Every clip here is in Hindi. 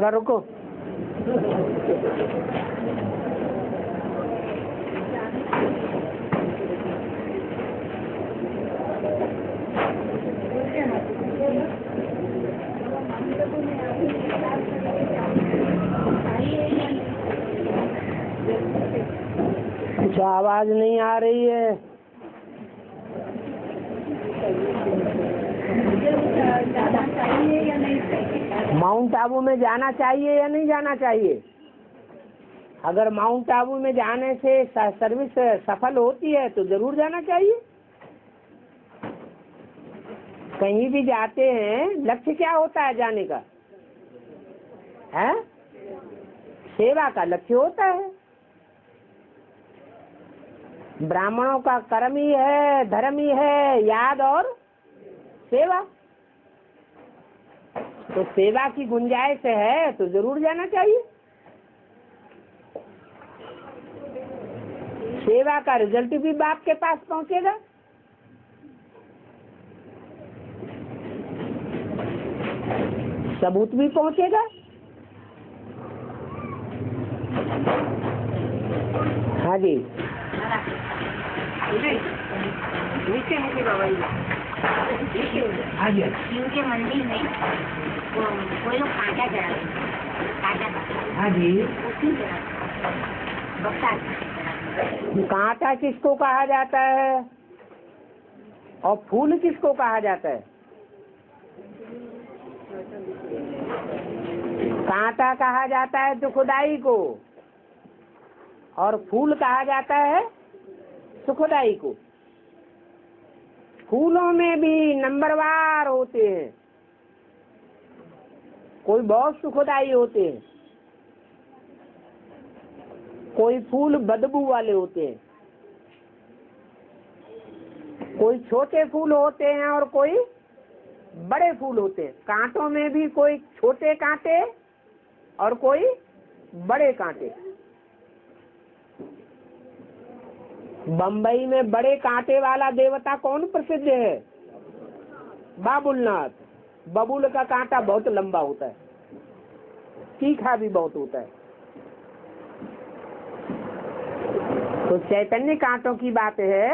थोड़ा रुको। कुछ आवाज नहीं आ रही है। माउंट आबू में जाना चाहिए या नहीं जाना चाहिए? अगर माउंट आबू में जाने से सर्विस सफल होती है तो जरूर जाना चाहिए। कहीं भी जाते हैं, लक्ष्य क्या होता है जाने का? है सेवा का लक्ष्य होता है। ब्राह्मणों का कर्म ही है, धर्म ही है याद और सेवा। तो सेवा की गुंजाइश है तो जरूर जाना चाहिए। सेवा का रिजल्ट भी बाप के पास पहुंचेगा। सबूत भी पहुंचेगा। हाँ जी, नीचे मुझे बाबा इनके मंदिर में कोई लोग कांटा चढ़ा। हाँ जी, कांटा किसको कहा जाता है और फूल किसको कहा जाता है? कांटा कहा जाता है दुखदाई को और फूल कहा जाता है सुखदाई को। फूलों में भी नंबरवार होते हैं, कोई बहुत सुखदाई होते हैं, कोई फूल बदबू वाले होते हैं, कोई छोटे फूल होते हैं और कोई बड़े फूल होते हैं। कांटों में भी कोई छोटे कांटे और कोई बड़े कांटे। बम्बई में बड़े कांटे वाला देवता कौन प्रसिद्ध है? बाबुलनाथ। बबूल का कांटा बहुत लंबा होता है, तीखा भी बहुत होता है। तो चैतन्य कांटों की बात है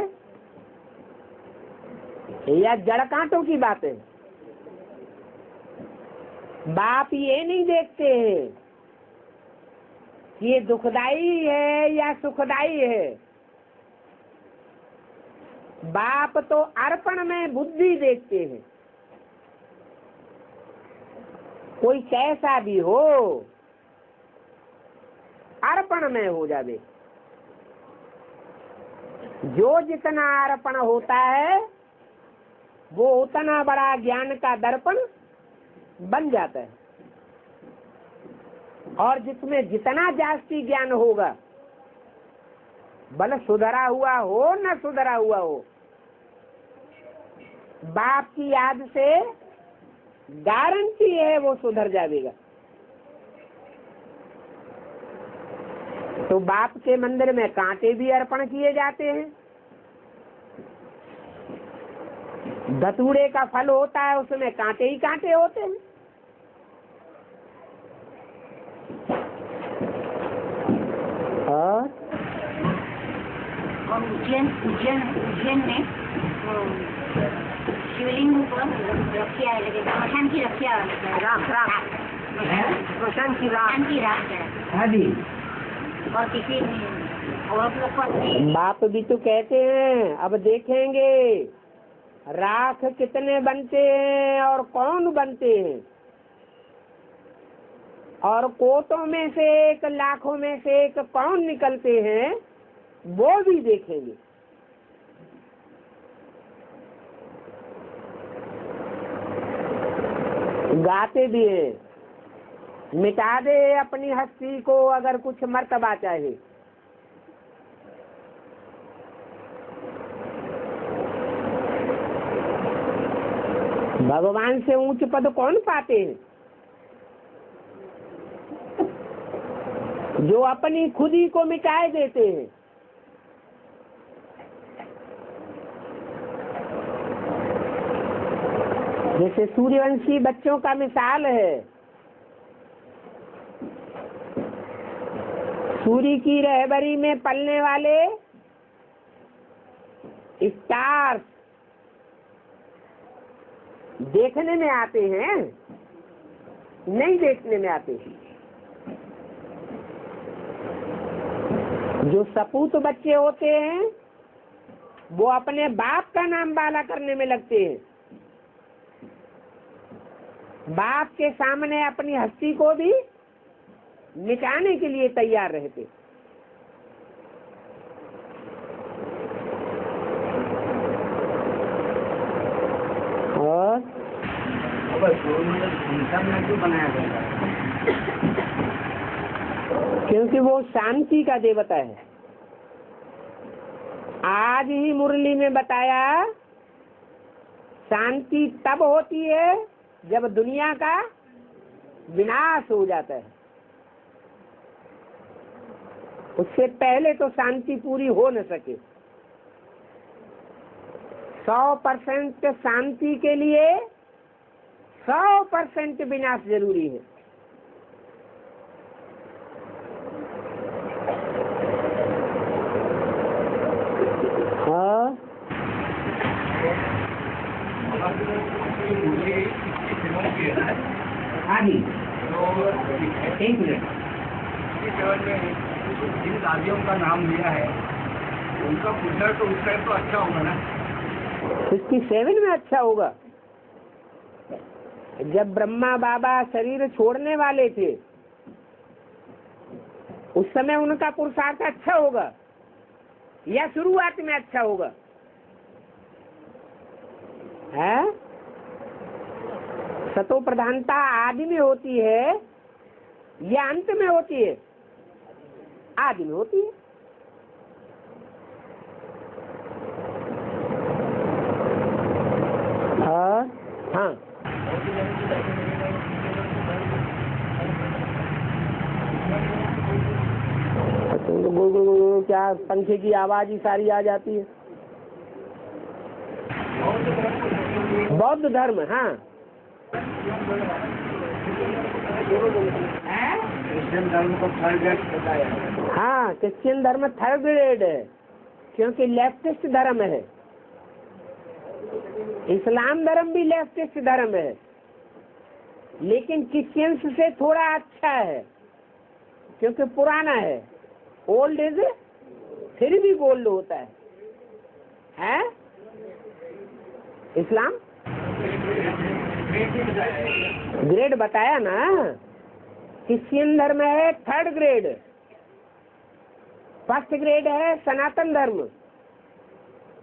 या जड़ कांटों की बात है? बाप ये नहीं देखते हैं कि ये दुखदाई है या सुखदाई है। बाप तो अर्पण में बुद्धि देखते हैं। कोई कैसा भी हो अर्पण में हो जावे। जो जितना अर्पण होता है वो उतना बड़ा ज्ञान का दर्पण बन जाता है। और जिसमें जितना जास्ती ज्ञान होगा, भले सुधरा हुआ हो न सुधरा हुआ हो, बाप की याद से गारंटी है वो सुधर जाएगा। तो बाप के मंदिर में कांटे भी अर्पण किए जाते हैं। धतूरे का फल होता है, उसमें कांटे ही कांटे होते हैं। और उज्जैन में शिवलिंग को रखिया है, लेकिन श्मशान की रखिया श्मशान की राख हाँ जी। और किसी और लोग को बाप भी तो कहते हैं अब देखेंगे राख कितने बनते हैं और कौन बनते हैं, और कोटों में से एक, लाखों में से एक कौन निकलते हैं वो भी देखेंगे। गाते भी हैं, मिटा दे अपनी हस्ती को अगर कुछ मर्तबा चाहे। भगवान से ऊंच पद कौन पाते हैं? जो अपनी खुद ही को मिटाए देते हैं। जैसे सूर्यवंशी बच्चों का मिसाल है, सूर्य की रहबरी में पलने वाले स्टार्स देखने में आते हैं, नहीं देखने में आते। जो सपूत बच्चे होते हैं वो अपने बाप का नाम बाला करने में लगते हैं, बाप के सामने अपनी हस्ती को भी मिटाने के लिए तैयार रहते। और क्यों बनाया गया? क्योंकि वो शांति का देवता है। आज ही मुरली में बताया, शांति तब होती है जब दुनिया का विनाश हो जाता है, उससे पहले तो शांति पूरी हो न सके। 100% शांति के लिए 100% विनाश जरूरी है। हाँ जी, एक मिनट। जिन दादियों का नाम लिया है उनका फ्यूचर तो उस टाइम तो अच्छा होगा ना। 67 में अच्छा होगा। जब ब्रह्मा बाबा शरीर छोड़ने वाले थे उस समय उनका पुरुषार्थ अच्छा होगा या शुरुआत में अच्छा होगा? है? सतो प्रधानता आदि में होती है या अंत में होती है? आदि में होती है। हाँ, क्या पंखे की आवाज ही सारी आ जाती है। बौद्ध धर्म, हाँ, क्रिश्चियन धर्म को थर्ड ग्रेड बताया। हाँ, क्रिश्चियन धर्म थर्ड ग्रेड है क्योंकि लेफ्टिस्ट धर्म है। इस्लाम धर्म भी लेफ्टिस्ट धर्म है, लेकिन क्रिश्चियंस से थोड़ा अच्छा है क्योंकि पुराना है। ओल्ड इज फिर भी गोल्ड होता है? इस्लाम ग्रेड बताया ना। क्रिश्चियन धर्म है थर्ड ग्रेड, फर्स्ट ग्रेड है सनातन धर्म,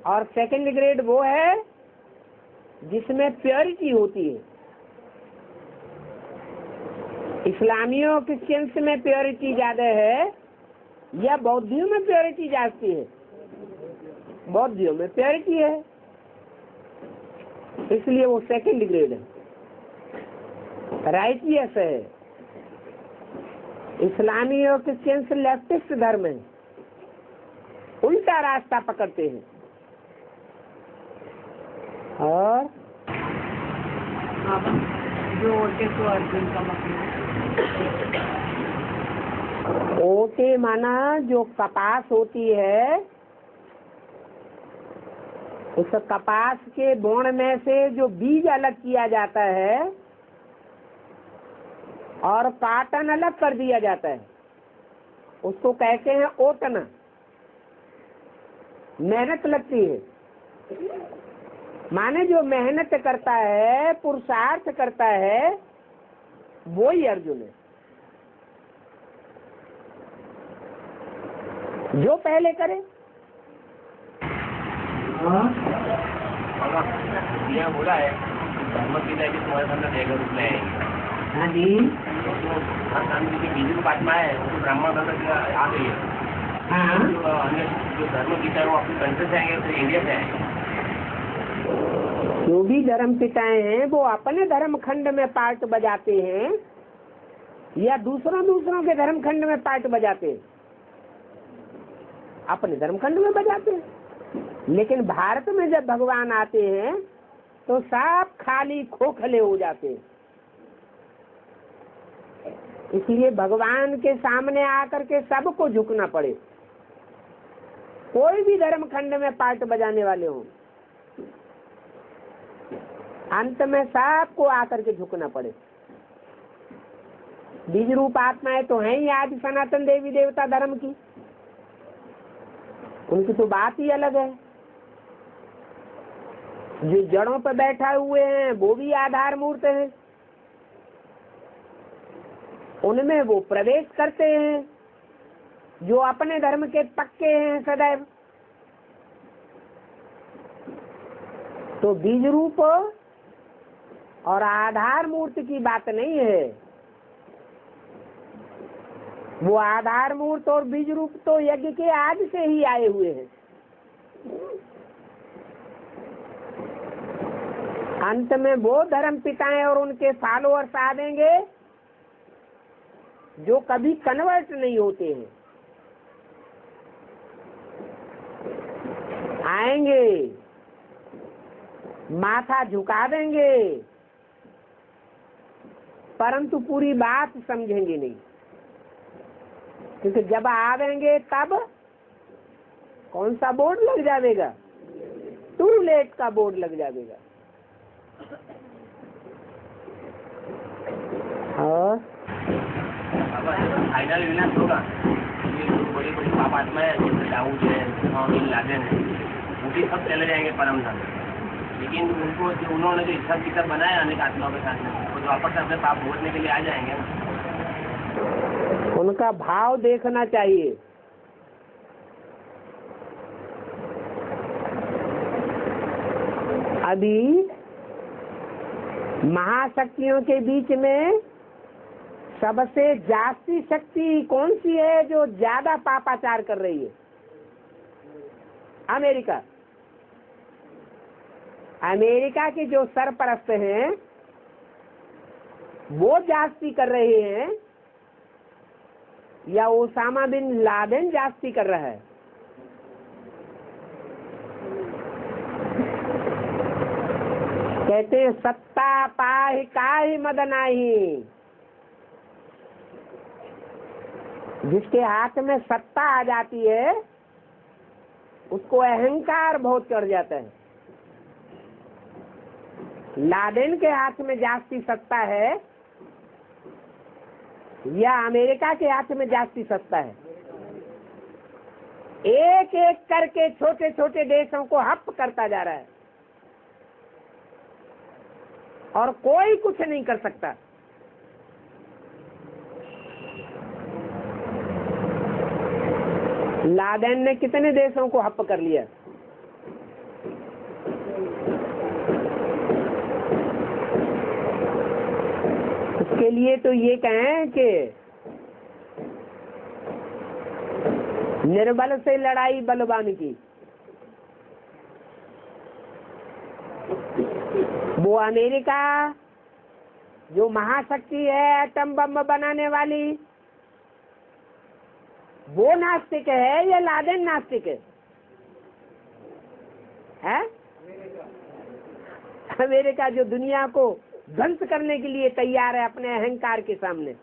और सेकंड ग्रेड वो है जिसमें प्योरिटी होती है। इस्लामियों क्रिश्चियंस में प्योरिटी ज्यादा है या बौद्धियों में प्योरिटी जाती है? बौद्धियों में प्योरिटी है, इसलिए वो सेकंड ग्रेड है, राइटियस है। इस्लामी और क्रिश्चियंस लेफ्टिस्ट धर्म है, उल्टा रास्ता पकड़ते हैं। और जो ओटे को अर्जुन का मतलब, ओटे माना जो कपास होती है, उस कपास के बोण में से जो बीज अलग किया जाता है और काटन अलग कर दिया जाता है, उसको कहते हैं ओटना। मेहनत लगती है, माने जो मेहनत करता है, पुरुषार्थ करता है, वो ही अर्जुन है। जो पहले करे। यह बोला है भगवदगीता की तुम्हारे सामने देगा रूप में आएगी। हाँ जी, बीजू पाठमा है वो ब्राह्मण धर्म आ गई है। हाँ, जो धर्म गीता है वो अपने कंट्री से आएंगे तो इंडिया से आएंगे। जो भी धर्म पिताएं हैं वो अपने धर्म खंड में पार्ट बजाते हैं या दूसरों के धर्म खंड में पार्ट बजाते हैं? अपने धर्म खंड में बजाते हैं। लेकिन भारत में जब भगवान आते हैं तो सब खाली खोखले हो जाते हैं। इसलिए भगवान के सामने आकर के सबको झुकना पड़े। कोई भी धर्म खंड में पार्ट बजाने वाले हो, अंत में सबको आकर के झुकना पड़े। बीज रूप आत्माएं तो हैं ही आज सनातन देवी देवता धर्म की, उनकी तो बात ही अलग है। जो जड़ों पर बैठा हुए हैं वो भी आधार मूर्त हैं, उनमें वो प्रवेश करते हैं जो अपने धर्म के पक्के हैं सदैव। तो बीज रूप और आधार मूर्त की बात नहीं है। वो आधार मूर्त और बीज रूप तो यज्ञ के आज से ही आए हुए हैं। अंत में वो धर्म पिताएं और उनके फॉलोअर्स आ देंगे जो कभी कन्वर्ट नहीं होते हैं। आएंगे, माथा झुका देंगे, परंतु पूरी बात समझेंगे नहीं, क्योंकि जब आवेंगे तब कौन सा बोर्ड लग जाएगा? टू लेट का बोर्ड लग जाएगा। और फाइनल विनाश होगा। ये बड़ी बड़ी पाप आत्माएं जैसे दाऊद है, बिन लादेन है, वो सब चले जाएंगे परम धाम। लेकिन उनको जो उन्होंने जो हिसाब किताब बनाया अनेक आत्माओं के साथ में, वो वापस अपने पाप भोगने के लिए आ जाएंगे। उनका भाव देखना चाहिए। अभी महाशक्तियों के बीच में सबसे जास्ती शक्ति कौन सी है जो ज्यादा पापाचार कर रही है? अमेरिका। अमेरिका के जो सरपरस्त हैं वो जास्ती कर रहे हैं या ओसामा बिन लादेन जास्ती कर रहा है? कहते हैं सत्ता पाहि काहि मद नाही। जिसके हाथ में सत्ता आ जाती है उसको अहंकार बहुत चढ़ जाता है। लादेन के हाथ में जास्ती सत्ता है या अमेरिका के हाथ में जास्ती सत्ता है? एक एक करके छोटे छोटे देशों को हप करता जा रहा है और कोई कुछ नहीं कर सकता। लादेन ने कितने देशों को हप कर लिया? उसके लिए तो ये कहें कि निर्बल से लड़ाई बलवान की। वो अमेरिका जो महाशक्ति है एटम बम बनाने वाली, वो नास्तिक है या लादेन नास्तिक है? अमेरिका जो दुनिया को ध्वंस करने के लिए तैयार है अपने अहंकार के सामने,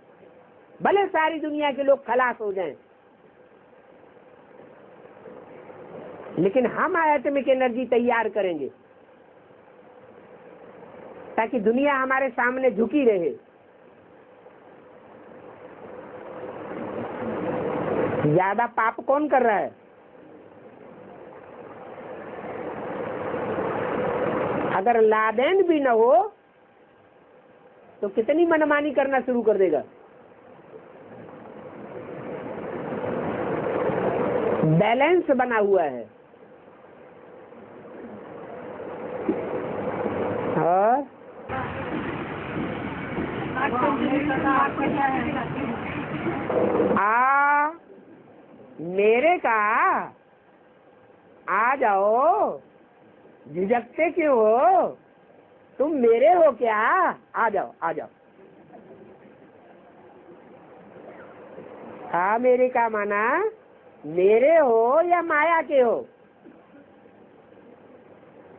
भले सारी दुनिया के लोग खलास हो जाएं, लेकिन हम एटॉमिक एनर्जी तैयार करेंगे ताकि दुनिया हमारे सामने झुकी रहे। ज्यादा पाप कौन कर रहा है? अगर लादेन भी न हो तो कितनी मनमानी करना शुरू कर देगा। बैलेंस बना हुआ है। और मेरे का आ जाओ, झिझकते क्यों हो? तुम मेरे हो क्या? आ जाओ आ जाओ। हाँ, मेरे का माना मेरे हो या माया के हो?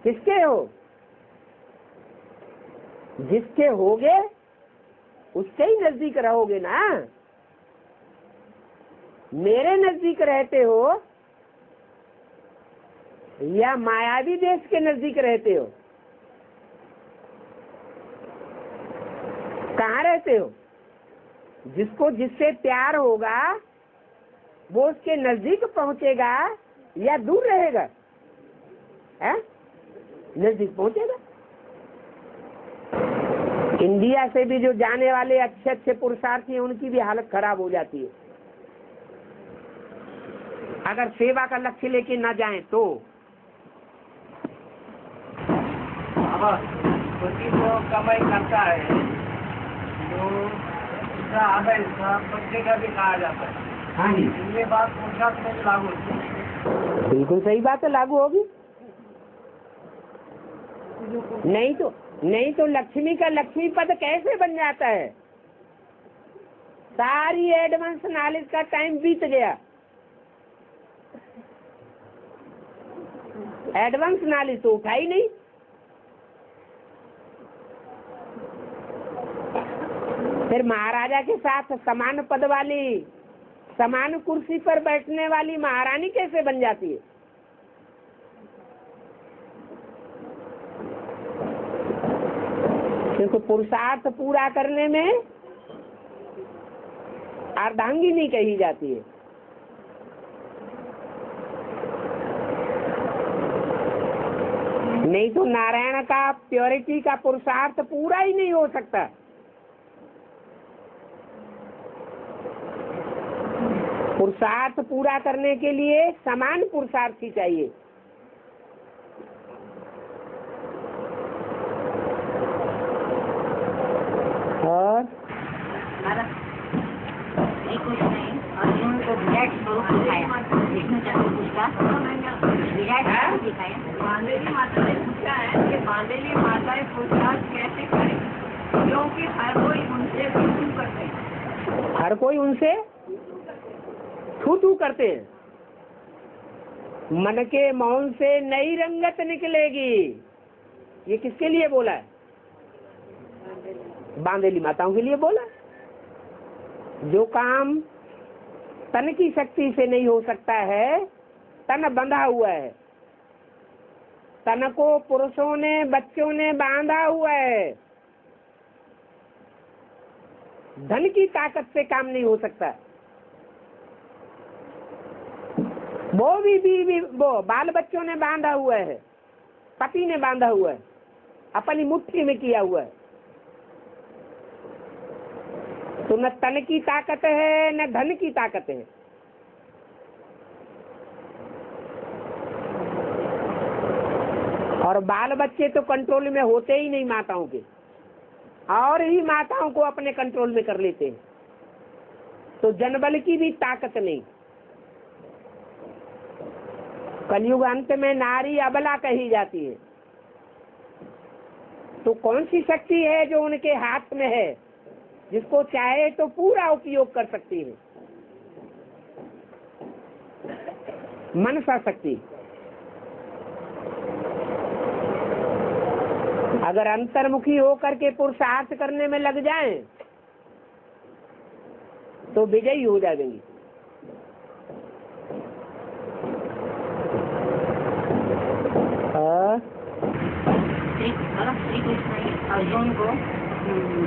किसके हो? जिसके होगे उसके ही नजदीक रहोगे ना। मेरे नजदीक रहते हो या मायावी देश के नजदीक रहते हो? कहाँ रहते हो? जिसको जिससे प्यार होगा वो उसके नजदीक पहुंचेगा या दूर रहेगा? है? नजदीक पहुंचेगा। इंडिया से भी जो जाने वाले अच्छे अच्छे पुरुषार्थी हैं उनकी भी हालत खराब हो जाती है अगर सेवा का लक्ष्य लेके ना जाएं तो। पति जो कमाई करता है तो उसका आधा हिस्सा बच्चे का भी कहा जाता है। हाँ जी, ये बात पुरुषार्थ में लागू होती है। बिल्कुल सही बात है, लागू होगी। नहीं तो लक्ष्मी का लक्ष्मी पद कैसे बन जाता है? सारी एडवांस नॉलेज का टाइम बीत गया। एडवांस नॉलेज तो उठा ही नहीं। फिर महाराजा के साथ समान पद वाली, समान कुर्सी पर बैठने वाली महारानी कैसे बन जाती है? क्योंकि पुरुषार्थ पूरा करने में अर्धांगिनी कही जाती है। नहीं तो नारायण का प्योरिटी का पुरुषार्थ पूरा ही नहीं हो सकता। पुरुषार्थ पूरा करने के लिए समान पुरुषार्थी चाहिए। और श्री कृष्ण ने अर्जुन को विराट स्वरूप दिखाया, विष्णु चतुर्भुज का विराट स्वरूप दिखाया। बांदेली माता ने पूछा है कि बांदेली माताएं पुरुषार्थ कैसे करें, क्योंकि हर कोई उनसे थू करते हैं। हर कोई उनसे थू करते हैं। मन के मौन से नई रंगत निकलेगी। ये किसके लिए बोला है? बांदेली माताओं के लिए बोला। जो काम तन की शक्ति से नहीं हो सकता है, तन बंधा हुआ है। तन को पुरुषों ने, बच्चों ने बांधा हुआ है। धन की ताकत से काम नहीं हो सकता। वो भी वो बाल बच्चों ने बांधा हुआ है, पति ने बांधा हुआ है, अपनी मुट्ठी में किया हुआ है। तो न तन की ताकत है न धन की ताकत है। और बाल बच्चे तो कंट्रोल में होते ही नहीं माताओं के, और ही माताओं को अपने कंट्रोल में कर लेते हैं। तो जनबल की भी ताकत नहीं। कलयुग अंत में नारी अबला कही जाती है। तो कौन सी शक्ति है जो उनके हाथ में है, जिसको चाहे तो पूरा उपयोग कर सकती है? मनसा शक्ति। अगर अंतर्मुखी होकर के पुरुषार्थ करने में लग जाएं तो विजयी हो जाएंगी। श्री कृष्ण ने अर्जुन को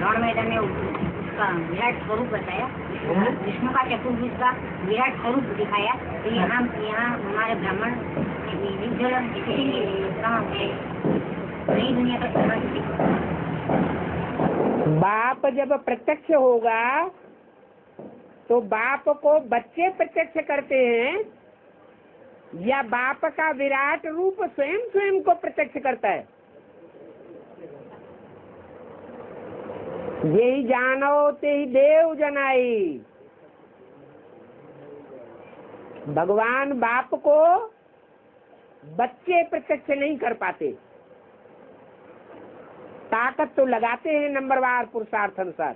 रण मैदान में उसका विराट स्वरूप बताया, विष्णु का चतुर्भुज का विराट स्वरूप दिखाया। तो यहाँ हमारे ब्राह्मण नई दुनिया का बाप जब प्रत्यक्ष होगा तो बाप को बच्चे प्रत्यक्ष करते हैं या बाप का विराट रूप स्वयं को प्रत्यक्ष करता है? यही जानो ते ही देव जनाई। भगवान बाप को बच्चे प्रत्यक्ष नहीं कर पाते। ताकत तो लगाते हैं नंबरवार पुरुषार्थ अनुसार,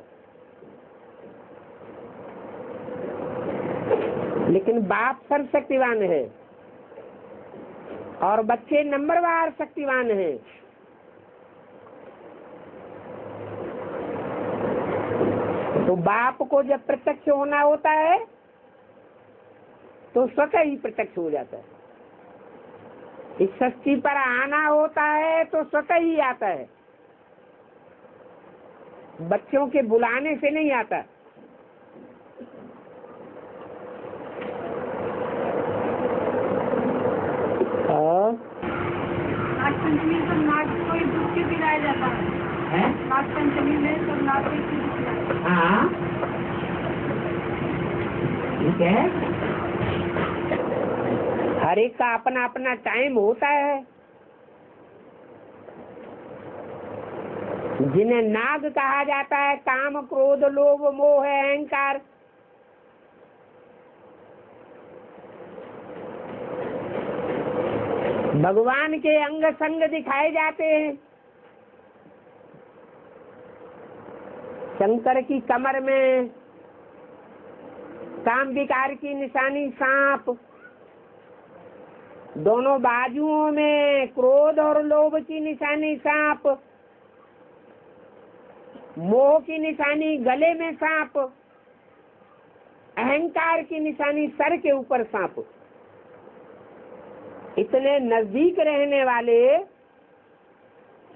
लेकिन बाप सर्वशक्तिवान है और बच्चे नंबरवार शक्तिवान हैं। तो बाप को जब प्रत्यक्ष होना होता है तो स्वतः ही प्रत्यक्ष हो जाता है। इस सृष्टि पर आना होता है तो स्वतः ही आता है, बच्चों के बुलाने से नहीं आता। नाग पंचमी पर नाग को ही दूध के पिलाया जाता है। नाग पंचमी में सब नाग को ही दूध पिलाया। हाँ ठीक है, हर एक का अपना अपना टाइम होता है। जिन्हें नाग कहा जाता है, काम क्रोध लोभ मोह अहंकार, भगवान के अंग संग दिखाए जाते हैं। शंकर की कमर में काम विकार की निशानी सांप, दोनों बाजुओं में क्रोध और लोभ की निशानी सांप, मोह की निशानी गले में सांप, अहंकार की निशानी सर के ऊपर सांप। इतने नजदीक रहने वाले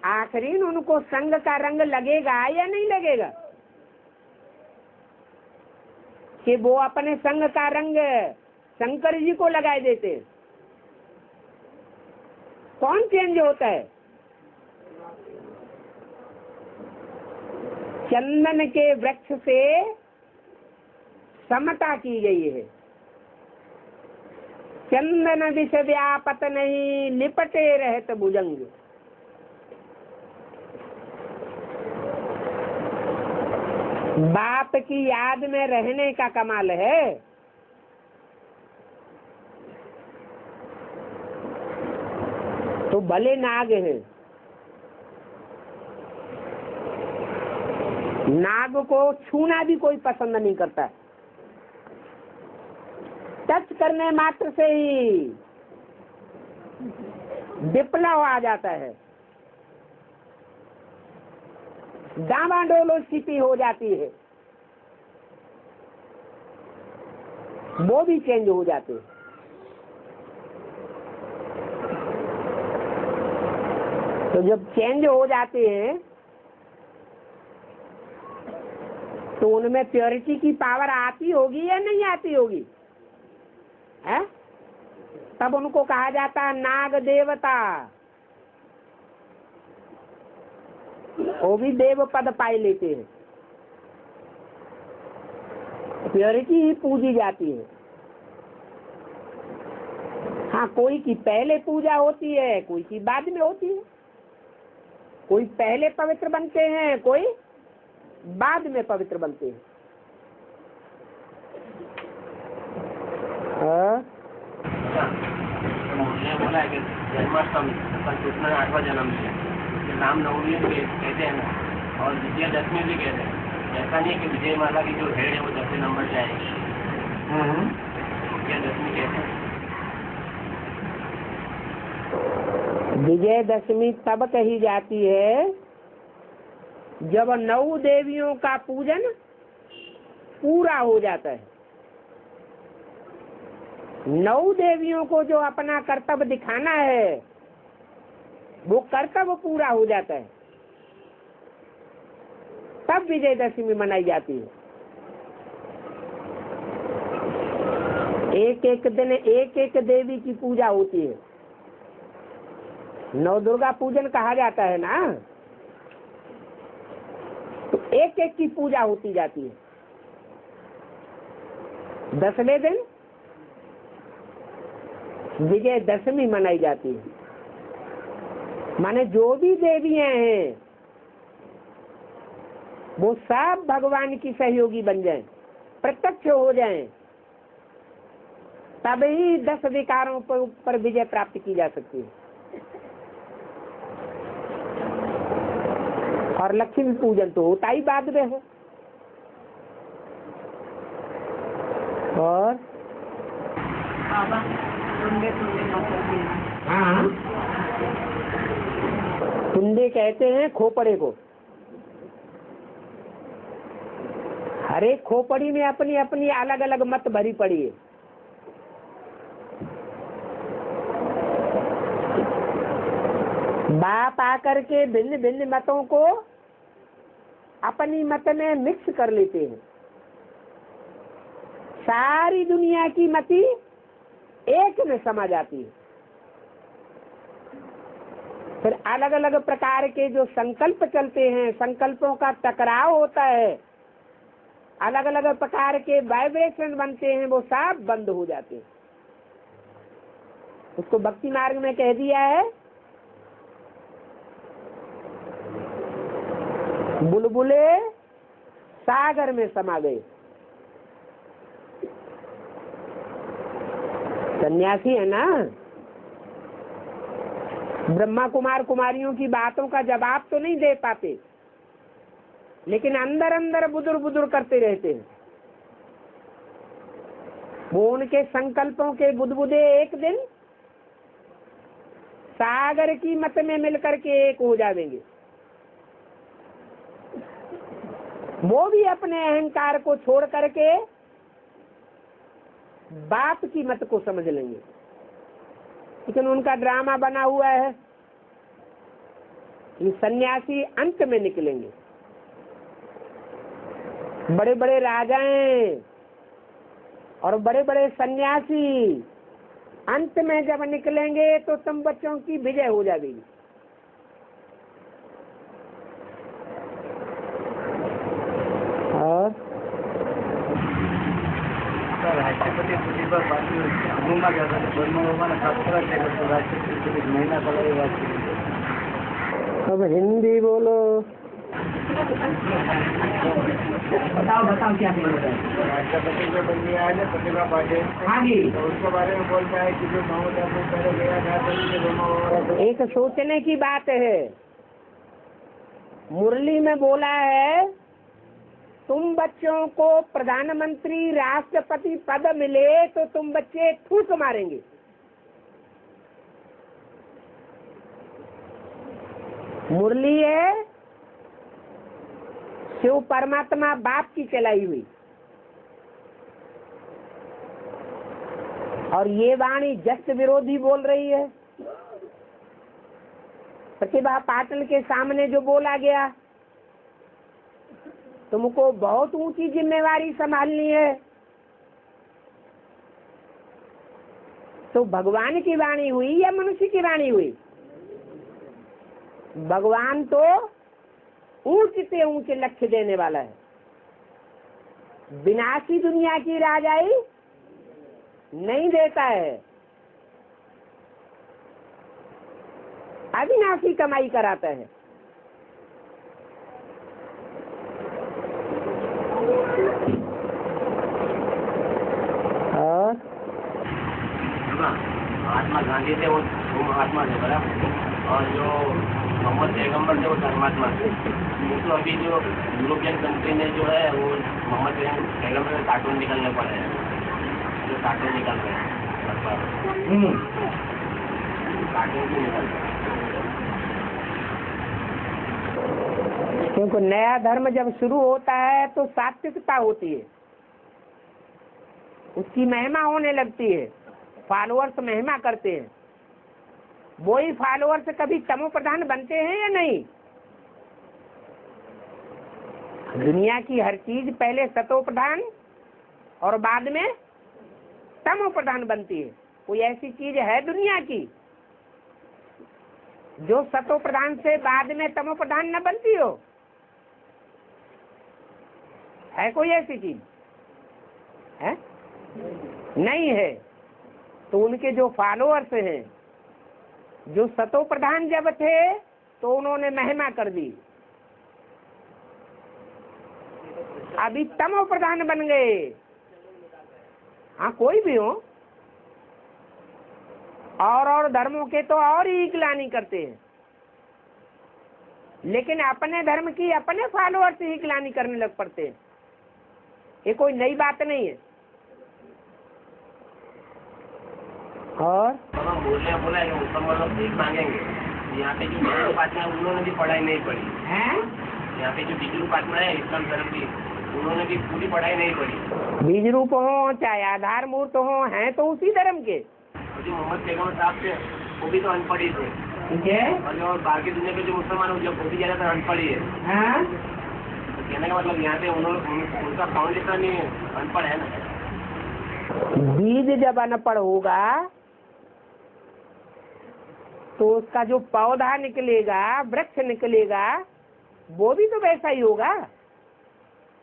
आखिरी उनको संग का रंग लगेगा या नहीं लगेगा कि वो अपने संग का रंग शंकर जी को लगाए देते। कौन चेंज होता है? चंदन के वृक्ष से समता की गई है। चंदन विष व्यापत नहीं, लिपटे रहत भुजंग। बाप की याद में रहने का कमाल है। तो भले नाग है, नाग को छूना भी कोई पसंद नहीं करता है। टच करने मात्र से ही विप्लव आ जाता है, डामाडोलो स्थिति हो जाती है, वो भी चेंज हो जाते हैं। तो जब चेंज हो जाते हैं तो उनमें प्योरिटी की पावर आती होगी या नहीं आती होगी? है? तब उनको कहा जाता है नाग देवता। वो भी देव पद पाए लेते हैं, प्योरिटी ही पूजी जाती है। हाँ, कोई की पहले पूजा होती है, कोई की बाद में होती है। कोई पहले पवित्र बनते हैं, कोई बाद में पवित्र बनते हैं। मुझे बोला है कि जन्माष्टमी कृष्ण 8वां जन्म है, रामनवमी कहते हैं ना, और विजयादशमी भी कहते हैं। ऐसा नहीं कि विजय माला की जो हेड है वो 10वें नंबर से आएगी। विजयादशमी कहते हैं। विजयदशमी तब कही जाती है जब 9 देवियों का पूजन पूरा हो जाता है। 9 देवियों को जो अपना कर्तव्य दिखाना है वो कर्तव्य पूरा हो जाता है, तब विजयदशमी मनाई जाती है। एक एक दिन एक एक देवी की पूजा होती है। 9 दुर्गा पूजन कहा जाता है ना, तो एक एक की पूजा होती जाती है। 10वें दिन विजयदशमी मनाई जाती है। माने जो भी देवियां हैं वो सब भगवान की सहयोगी बन जाएं, प्रत्यक्ष हो जाएं, तभी 10 विकारों पर विजय प्राप्त की जा सकती है। और लक्ष्मी पूजन तो होता ही बाद में है। और हाँ, टुंडे कहते हैं खोपड़े को। हर एक खोपड़ी में अपनी अपनी अलग अलग मत भरी पड़ी है। बाप आकर के भिन्न भिन्न मतों को अपनी मत में मिक्स कर लेते हैं। सारी दुनिया की मति एक में समा जाती है। फिर अलग अलग प्रकार के जो संकल्प चलते हैं, संकल्पों का टकराव होता है, अलग अलग प्रकार के वाइब्रेशन बनते हैं, वो सब बंद हो जाते हैं। उसको भक्ति मार्ग में कह दिया है बुलबुले सागर में समा गए। सन्यासी है ना, ब्रह्मा कुमार कुमारियों की बातों का जवाब तो नहीं दे पाते, लेकिन अंदर अंदर बुदुर बुदुर करते रहते हैं। वो उनके संकल्पों के बुदबुदे एक दिन सागर की मत में मिलकर के एक हो जाएंगे। वो भी अपने अहंकार को छोड़ करके बाप की मत को समझ लेंगे। लेकिन उनका ड्रामा बना हुआ है कि सन्यासी अंत में निकलेंगे। बड़े बड़े राजाएं और बड़े बड़े सन्यासी अंत में जब निकलेंगे तो तुम बच्चों की विजय हो जाएगी। और राष्ट्रपति प्रतिभा पाटिल अमूमा गया था, ब्रह्मोमा शास्त्र के राष्ट्रपति महीना पहले बात की। अब हिंदी बोलो। बताओ क्या राष्ट्रपति जो बन गया है ना प्रतिभा पाटिल, हाँ जी, तो उसके बारे में बोलता है कि जो ममता को पहले गया था। एक सोचने की बात है। मुरली में बोला है तुम बच्चों को प्रधानमंत्री राष्ट्रपति पद मिले तो तुम बच्चे ठूस मारेंगे। मुरली है शिव परमात्मा बाप की चलाई हुई, और ये वाणी जस्ट विरोधी बोल रही है। प्रतिभा पाटिल के सामने जो बोला गया, तुमको बहुत ऊंची जिम्मेवारी संभालनी है, तो भगवान की वाणी हुई या मनुष्य की वाणी हुई? भगवान तो ऊंच से ऊंचे लक्ष्य देने वाला है। विनाशी दुनिया की राजाई नहीं देता है, अविनाशी कमाई कराता है। और महात्मा गांधी थे वो महात्मा थे बराबर, और जो मोहम्मद पैगम्बर थे वो धर्मात्मा थे। तो अभी जो यूरोपियन कंट्री में जो है वो मोहम्मद पैगम्बर में कार्टून निकलने पड़े हैं, जो कार्टून निकल रहे हैं, कार्टून भी निकल रहे हैं। क्योंकि नया धर्म जब शुरू होता है तो सात्विकता होती है, उसकी महिमा होने लगती है, फॉलोअर्स महिमा करते हैं। वही फॉलोअर्स कभी तमो प्रधान बनते हैं या नहीं? दुनिया की हर चीज पहले सतो प्रधान और बाद में तमो प्रधान बनती है। कोई ऐसी चीज है दुनिया की जो सतो प्रधान से बाद में तमो प्रधान न बनती हो? है कोई ऐसी चीज? है? नहीं है। तो उनके जो फॉलोअर्स हैं, जो सतो प्रधान जब थे तो उन्होंने महिमा कर दी, अभी तमो प्रधान बन गए। हाँ, कोई भी हो, और धर्मों के तो और ही ग्लानि करते हैं, लेकिन अपने धर्म की अपने फॉलोअर्स ही ग्लानि करने लग पड़ते हैं। ये कोई नई बात नहीं है। और बोला है उसका मतलब भीख मांगेंगे। यहाँ पे जो डिग्री पार्टनर है उन्होंने भी पढ़ाई नहीं पढ़ी है। यहाँ पे जो डिग्री पार्टनर है इस्लाम धर्म की उन्होंने भी पूरी पढ़ाई नहीं पढ़ी। बीज रूप हो चाहे आधार मूर्त हो, हैं तो उसी धर्म के। और जो मोहम्मद पैगम्बर साहब थे वो भी तो अनपढ़ ही थे। ठीक है। और जो बाकी दुनिया के जो मुसलमान हो वो भी ज्यादातर अनपढ़ ही है। हाँ? तो कहने का मतलब यहाँ पे उनका फाउंडेशन ही अनपढ़ है ना। बीज जब अनपढ़ होगा तो उसका जो पौधा निकलेगा, वृक्ष निकलेगा, वो भी तो वैसा ही होगा।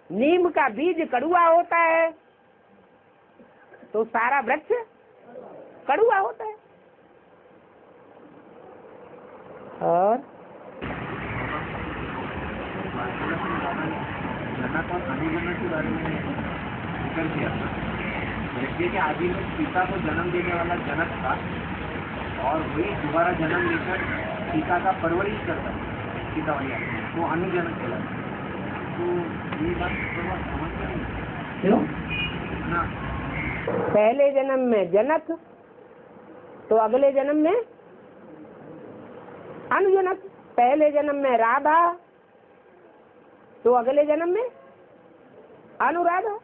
नीम का बीज कड़ुआ होता है तो सारा वृक्ष कड़ुआ होता है। और जनक और अनुजनक के बारे में जिक्र किया था। यज्ञ के आदि में सीता को जन्म देने वाला जनक था और वही दोबारा जन्म लेकर सीता का परवरिश करता है, सीता वाली आदमी तो अनुजनक कहलाता है। तो ये बात थोड़ा समझ नहीं क्यों? ना, पहले जन्म में जनक तो अगले जन्म में अनुजनक, पहले जन्म में राधा तो अगले जन्म में अनुराधा।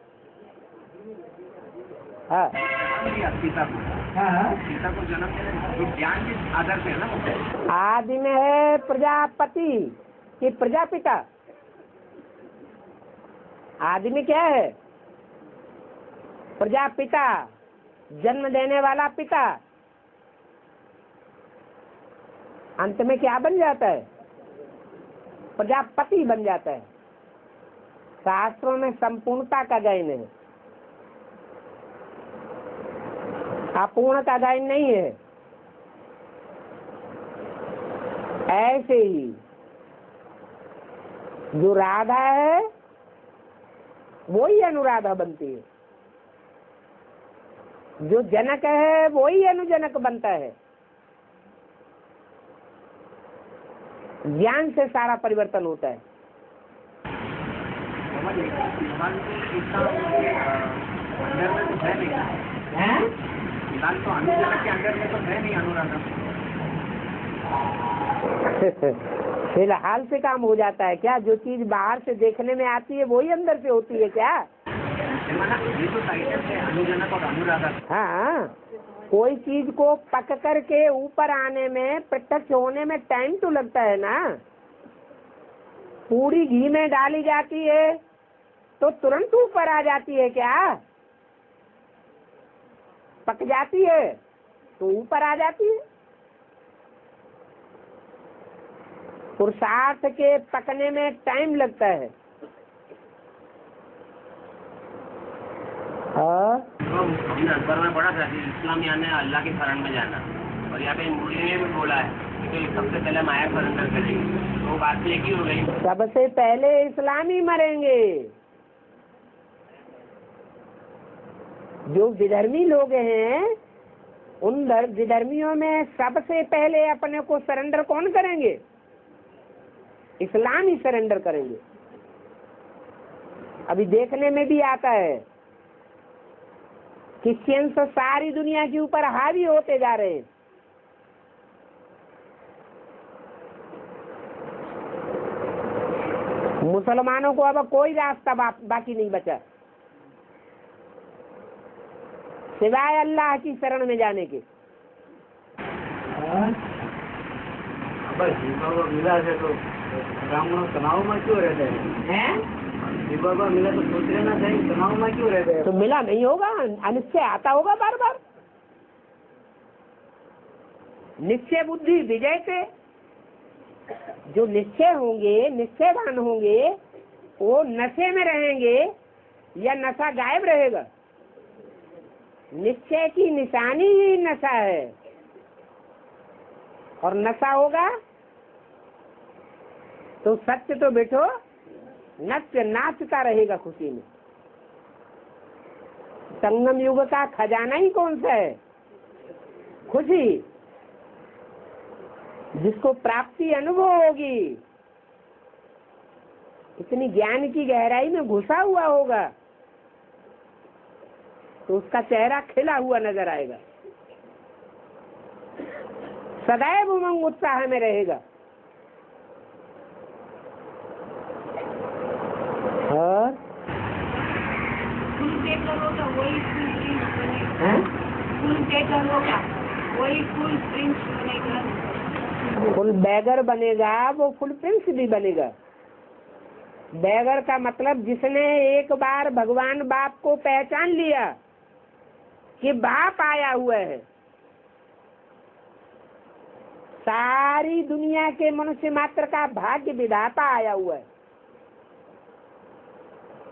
हाँ सीता को सीता को जन्म देने ज्ञान के आधार पे है ना। आदि में है प्रजापति कि प्रजापिता। आदि में क्या है? प्रजापिता, जन्म देने वाला पिता। अंत में क्या बन जाता है? प्रजापति बन जाता है। शास्त्रों में संपूर्णता का गायन है, अपूर्ण का गायन नहीं है। ऐसे ही जो राधा है वही अनुराधा बनती है, जो जनक है वही अनुजनक बनता है। ज्ञान से सारा परिवर्तन होता है। फिलहाल तो अनुजनक के अंदर में तो है नहीं अनुराधा। फिलहाल से काम हो जाता है क्या? जो चीज बाहर से देखने में आती है वही अंदर से होती है क्या? ये तो टाइटल है अनुजनक और अनुराधा। हाँ, कोई चीज को पक करके ऊपर आने में, प्रत्यक्ष होने में टाइम तो लगता है ना। पूरी घी में डाली जाती है तो तुरंत ऊपर आ जाती है क्या? पक जाती है तो ऊपर आ जाती है। पुरुषार्थ के पकने में टाइम लगता है। हमने अखबार में पढ़ा था कि इस्लाम यानी अल्लाह के शरण में जाना, और यहाँ पे मुरली ने भी बोला है कि तो सबसे पहले माया सरेंडर करेंगे। तो बात तो एक ही हो गई, सबसे पहले इस्लामी मरेंगे। जो विधर्मी लोग हैं उन विधर्मियों में सबसे पहले अपने को सरेंडर कौन करेंगे? इस्लाम ही सरेंडर करेंगे। अभी देखने में भी आता है क्रिश्चियंस सारी दुनिया के ऊपर हावी होते जा रहे हैं। मुसलमानों को अब कोई रास्ता बाकी नहीं बचा सिवाय अल्लाह की शरण में जाने के। मिला है तो ब्राह्मणों तनाव में क्यों रहते हैं? बाबा मिला तो सोच लेना चाहिए, तनाव में क्यों रहते हैं? तो मिला नहीं होगा, अनिश्चय आता होगा बार बार। निश्चय बुद्धि विजय से जो निश्चय होंगे, निश्चयवान होंगे, वो नशे में रहेंगे या नशा गायब रहेगा? निश्चय की निशानी ही नशा है, और नशा होगा तो सत्य तो बैठो नृत्य नाचता रहेगा खुशी में। संगम युग का खजाना ही कौन सा है? खुशी, जिसको प्राप्ति अनुभव होगी, इतनी ज्ञान की गहराई में घुसा हुआ होगा तो उसका चेहरा खिला हुआ नजर आएगा, सदैव उमंग उत्साह में रहेगा। और टेकर होगा वही फुल प्रिंस बनेगा। हैं? फुल टेकर होगा वही फुल प्रिंस बनेगा। फुल बैगर बनेगा वो फुल प्रिंस भी बनेगा। बैगर का मतलब जिसने एक बार भगवान बाप को पहचान लिया कि बाप आया हुआ है, सारी दुनिया के मनुष्य मात्र का भाग्य विधाता आया हुआ है,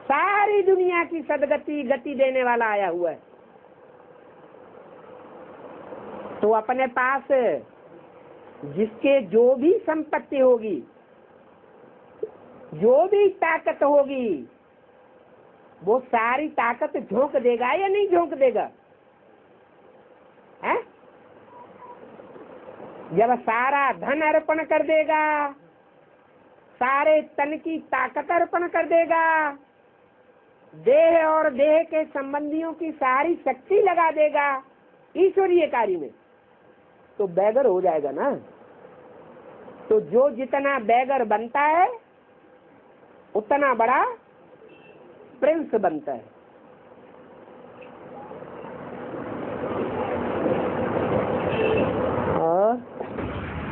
सारी दुनिया की सदगति गति देने वाला आया हुआ है, तो अपने पास जिसके जो भी संपत्ति होगी, जो भी ताकत होगी, वो सारी ताकत झोंक देगा या नहीं झोंक देगा? है? जब सारा धन अर्पण कर देगा, सारे तन की ताकत अर्पण कर देगा, देह और देह के संबंधियों की सारी शक्ति लगा देगा ईश्वरीय कार्य में, तो बैगर हो जाएगा ना। तो जो जितना बैगर बनता है उतना बड़ा प्रिंस बनता है।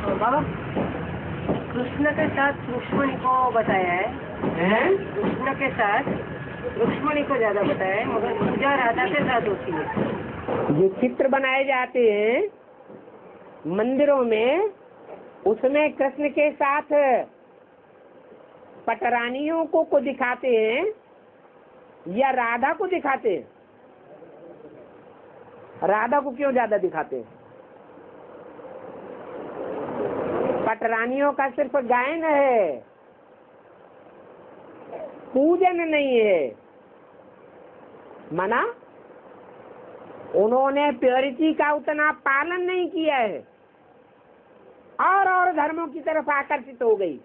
और बाबा कृष्ण के साथ रुक्मिणी को बताया है, कृष्ण के साथ रुक्मिणी को ज्यादा बताया है, मगर पूजा राधा के साथ होती है। जो चित्र बनाए जाते हैं मंदिरों में, उसमें कृष्ण के साथ पटरानियों को दिखाते हैं या राधा को दिखाते हैं? राधा को क्यों ज्यादा दिखाते हैं? पटरानियों का सिर्फ गायन है, पूजन नहीं है। मना उन्होंने प्योरिटी का उतना पालन नहीं किया है और धर्मों की तरफ आकर्षित हो गई।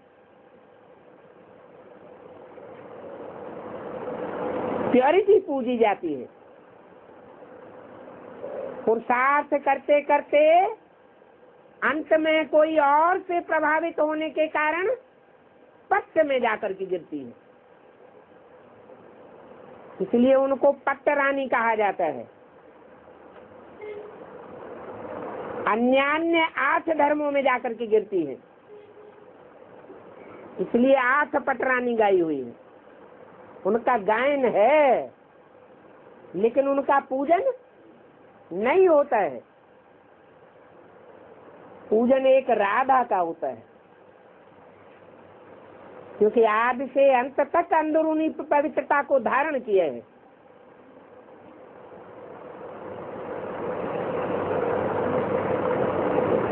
प्योरिटी पूजी जाती है। पुरुषार्थ करते करते अंत में कोई और से प्रभावित होने के कारण पट्ट में जाकर के गिरती है, इसलिए उनको पट्ट रानी कहा जाता है। अन्यान्य 8 धर्मों में जाकर के गिरती है, इसलिए 8 पटरानी गाई हुई है। उनका गायन है लेकिन उनका पूजन नहीं होता है। पूजन एक राधा का होता है, क्योंकि आदि से अंत तक अंदरूनी पवित्रता को धारण किए है।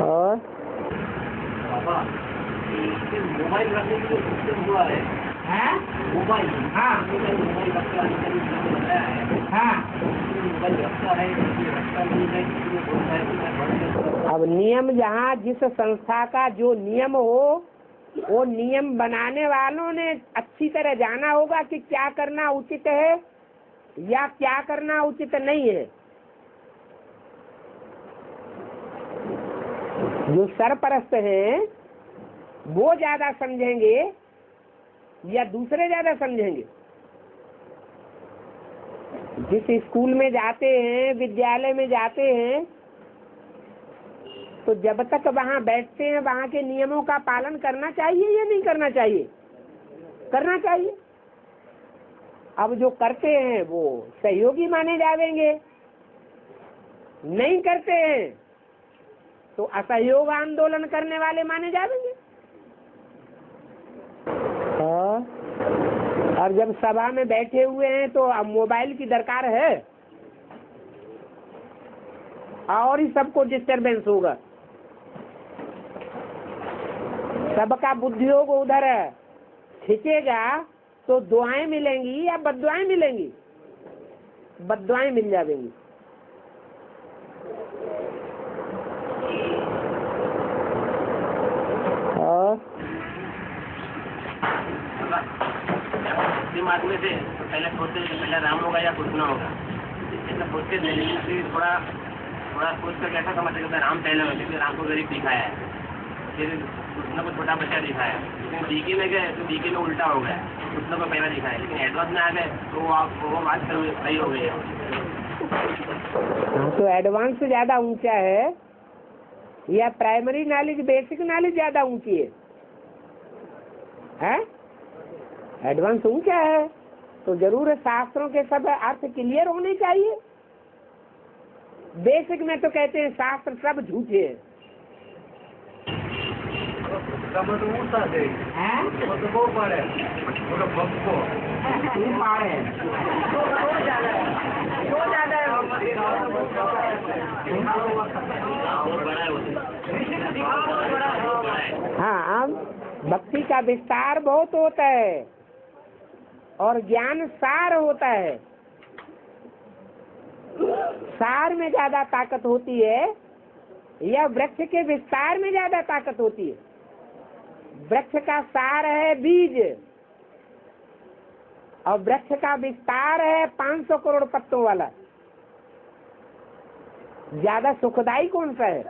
और मोबाइल रखने के लिए सिस्टम हुआ है, मोबाइल, हाँ मोबाइल रखता है, अब नियम जहाँ जिस संस्था का जो नियम हो, वो नियम बनाने वालों ने अच्छी तरह जाना होगा कि क्या करना उचित है या क्या करना उचित नहीं है। जो सरपरस्त हैं वो ज्यादा समझेंगे या दूसरे ज्यादा समझेंगे? जिस स्कूल में जाते हैं, विद्यालय में जाते हैं, तो जब तक वहाँ बैठते हैं वहाँ के नियमों का पालन करना चाहिए या नहीं करना चाहिए? करना चाहिए। अब जो करते हैं वो सहयोगी माने जाएंगे, नहीं करते हैं तो असहयोग आंदोलन करने वाले माने जाएंगे। और जब सभा में बैठे हुए हैं तो अब मोबाइल की दरकार है और ही सबको डिस्टरबेंस होगा, सबका बुद्धियोग उधर खींचेगा तो दुआएं मिलेंगी या बद्दुआएं मिलेंगी? बद्दुआएं मिल जाएंगी। आदमी से तो पहले सोचते थे पहले राम होगा या कृष्ण होगा, ऐसा सोचते थे, लेकिन फिर थोड़ा सोच कर ऐसा समझते राम पहले होगा क्योंकि राम को गरीब दिखाया है। फिर कृष्ण को छोटा बच्चा दिखाया, लेकिन डीके में गए तो डीके में उल्टा हो गया, कृष्ण को पहला दिखाया, लेकिन एडवांस में आ गए तो वो बात सही हो गई है। तो एडवांस ज्यादा ऊंचा है या प्राइमरी नॉलेज बेसिक नॉलेज ज्यादा ऊंची है? एडवांस ऊंचा है तो जरूर शास्त्रों के सब अर्थ क्लियर होने चाहिए। बेसिक में तो कहते हैं शास्त्र सब झूठे हैं। हाँ, भक्ति का विस्तार बहुत होता है और ज्ञान सार होता है। सार में ज्यादा ताकत होती है या वृक्ष के विस्तार में ज्यादा ताकत होती है? वृक्ष का सार है बीज और वृक्ष का विस्तार है 500 करोड़ पत्तों वाला। ज्यादा सुखदाई कौन सा है?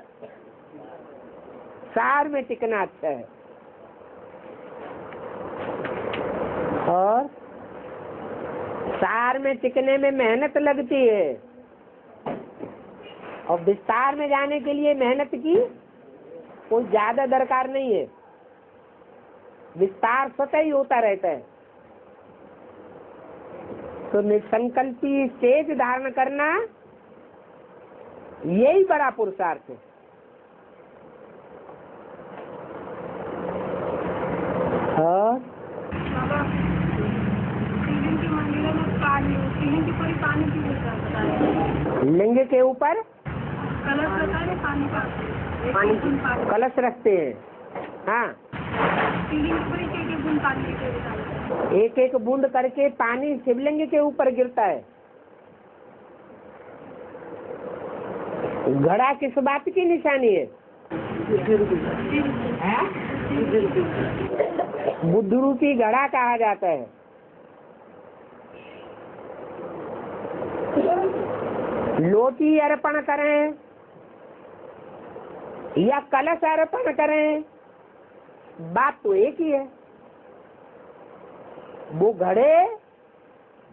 सार में टिकना अच्छा है। और सार में टिकने में मेहनत लगती है और विस्तार में जाने के लिए मेहनत की कोई ज्यादा दरकार नहीं है। विस्तार स्वतः ही होता रहता है। तो निसंकल्पी स्टेज धारण करना यही बड़ा पुरुषार्थ है। और लिंग के ऊपर कलश रखते हैं। हाँ, एक एक बूंद करके पानी शिवलिंग के ऊपर गिरता है। घड़ा किस बात की निशानी है? बुद्ध रूपी घड़ा कहा जाता है। लोटी अर्पण करें या कलश अर्पण करें, बात तो एक ही है। वो घड़े,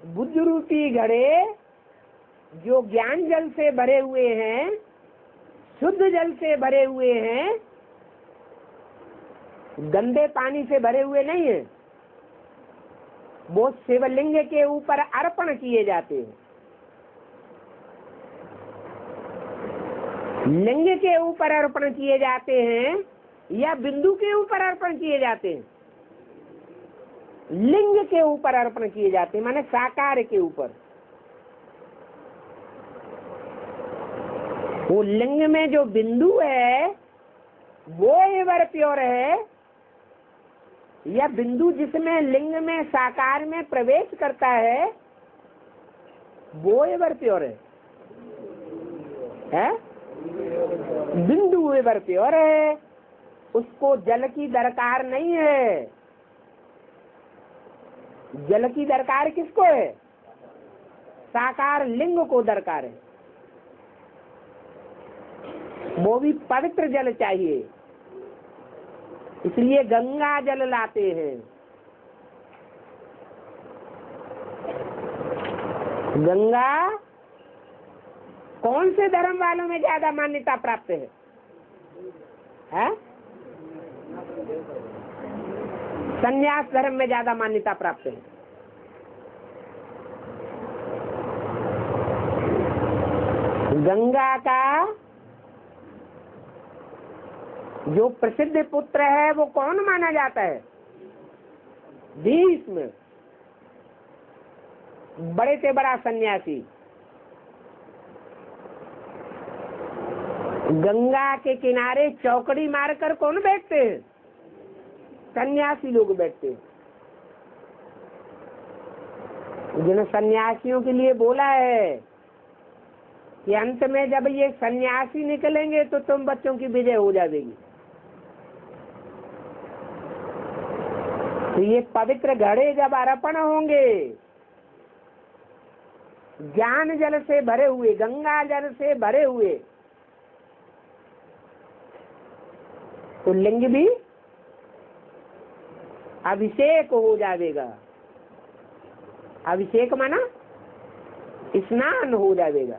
बुद्ध रूपी घड़े जो ज्ञान जल से भरे हुए हैं, शुद्ध जल से भरे हुए हैं, गंदे पानी से भरे हुए नहीं है। वो शिवलिंग के ऊपर अर्पण किए जाते हैं। लिंग के ऊपर अर्पण किए जाते हैं या बिंदु के ऊपर अर्पण किए जाते हैं? लिंग के ऊपर अर्पण किए जाते हैं, माने साकार के ऊपर। वो लिंग में जो बिंदु है वो एवर प्योर है या बिंदु जिसमें लिंग में साकार में प्रवेश करता है वो एवर प्योर है? बिंदु एवर प्योर है, उसको जल की दरकार नहीं है। जल की दरकार किसको है? साकार लिंग को दरकार है। वो भी पवित्र जल चाहिए, इसलिए गंगा जल लाते हैं। गंगा कौन से धर्म वालों में ज्यादा मान्यता प्राप्त है? संन्यास धर्म में ज्यादा मान्यता प्राप्त है। गंगा का जो प्रसिद्ध पुत्र है वो कौन माना जाता है? भीष्म, बड़े से बड़ा सन्यासी। गंगा के किनारे चौकड़ी मारकर कौन बैठते हैं? सन्यासी लोग बैठते हैं। जिन सन्यासियों के लिए बोला है कि अंत में जब ये सन्यासी निकलेंगे तो तुम बच्चों की विजय हो जाएगी। तो ये पवित्र घड़े जब अर्पण होंगे ज्ञान जल से भरे हुए, गंगा जल से भरे हुए, तो लिंग भी अभिषेक हो जाएगा। अभिषेक माना स्नान हो जाएगा।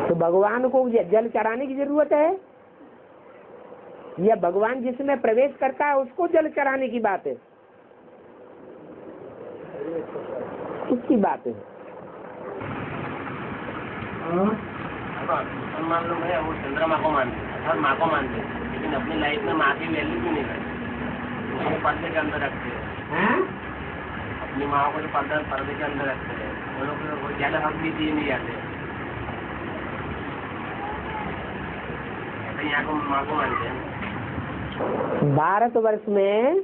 तो भगवान को जल चढ़ाने की जरूरत है या भगवान जिसमें प्रवेश करता है उसको जल चढ़ाने की बात है? उसकी बात है। मुसलमान लोग है वो चंद्रमा को मानते हैं, हर माँ को मानते हैं, लेकिन अपनी लाइफ में माँ की वैल्यू भी नहीं करते, उसको पर्दे के अंदर रखते हैं। अपनी माँ को जो पर्दे के अंदर रखते हैं, वो लोग को ज्यादा हक भी दिए नहीं जाते। ऐसे यहाँ को माँ को मानते हैं। भारतवर्ष में